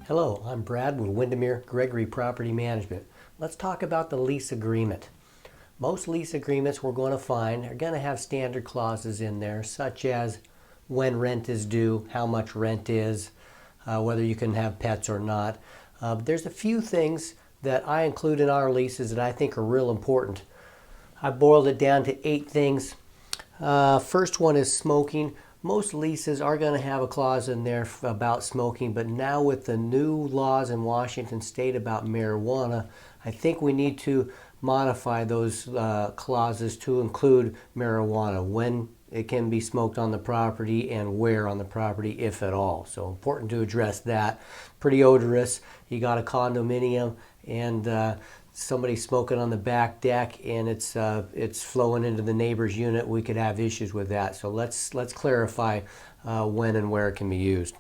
Hello, I'm Brad with Windermere, Gregory Property Management. Let's talk about the lease agreement. Most lease agreements we're going to find are going to have standard clauses in there, such as when rent is due, how much rent is, whether you can have pets or not. There's a few things that I include in our leases that I think are real important. I boiled it down to 8 things. First one is smoking. Most leases are going to have a clause in there about smoking, but now with the new laws in Washington State about marijuana, I think we need to modify those clauses to include marijuana, when it can be smoked on the property and where on the property, if at all. So important to address that. Pretty odorous. You got a condominium and somebody smoking on the back deck and it's flowing into the neighbor's unit, we could have issues with that. So let's clarify when and where it can be used.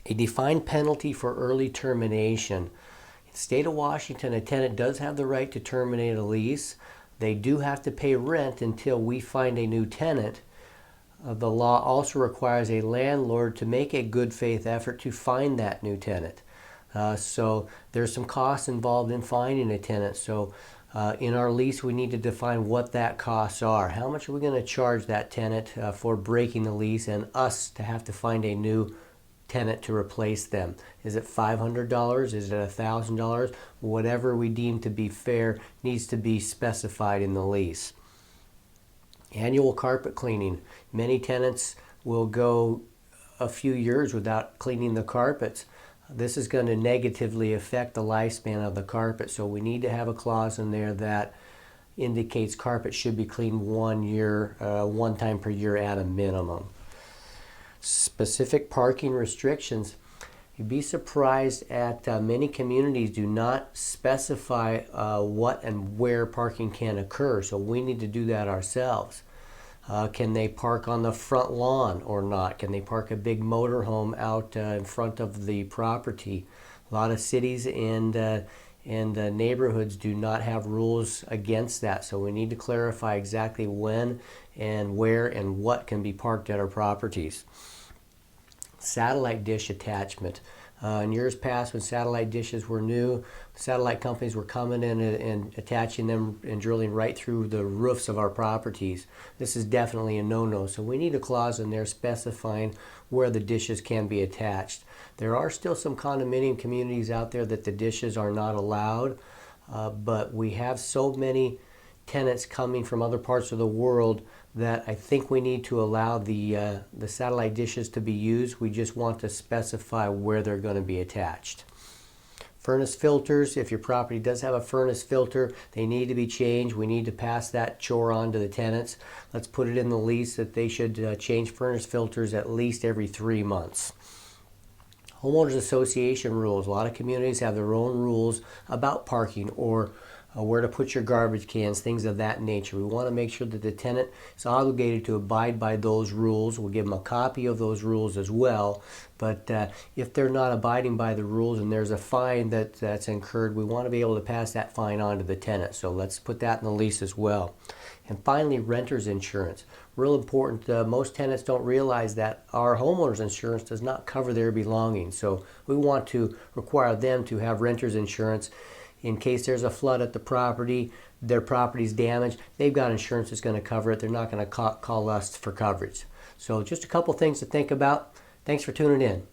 A defined penalty for early termination. In the state of Washington, a tenant does have the right to terminate a lease. They do have to pay rent until we find a new tenant. The law also requires a landlord to make a good faith effort to find that new tenant. So there's some costs involved in finding a tenant. So in our lease, we need to define what that costs are. How much are we going to charge that tenant for breaking the lease and us to have to find a new tenant to replace them? Is it $500? Is it $1,000? Whatever we deem to be fair needs to be specified in the lease. Annual carpet cleaning. Many tenants will go a few years without cleaning the carpets. This is going to negatively affect the lifespan of the carpet, so we need to have a clause in there that indicates carpet should be cleaned one time per year at a minimum. Specific parking restrictions. You'd be surprised at many communities do not specify what and where parking can occur, so we need to do that ourselves. Can they park on the front lawn or not? Can they park a big motorhome out in front of the property? A lot of cities and neighborhoods do not have rules against that, so we need to clarify exactly when and where and what can be parked at our properties. Satellite dish attachment. In years past, when satellite dishes were new, satellite companies were coming in and attaching them and drilling right through the roofs of our properties. This is definitely a no-no, so we need a clause in there specifying where the dishes can be attached. There are still some condominium communities out there that the dishes are not allowed, but we have so many tenants coming from other parts of the world that I think we need to allow the satellite dishes to be used. We just want to specify where they're going to be attached. Furnace filters. If your property does have a furnace filter, they need to be changed. We need to pass that chore on to the tenants. Let's put it in the lease that they should change furnace filters at least every 3 months. Homeowners Association rules. A lot of communities have their own rules about parking or where to put your garbage cans, things of that nature. We want to make sure that the tenant is obligated to abide by those rules. We'll give them a copy of those rules as well. But if they're not abiding by the rules and there's a fine that's incurred, we want to be able to pass that fine on to the tenant. So let's put that in the lease as well. And finally, renter's insurance. Real important. Most tenants don't realize that our homeowner's insurance does not cover their belongings. So we want to require them to have renter's insurance. In case there's a flood at the property, their property's damaged, they've got insurance that's going to cover it. They're not going to call us for coverage. So just a couple things to think about. Thanks for tuning in.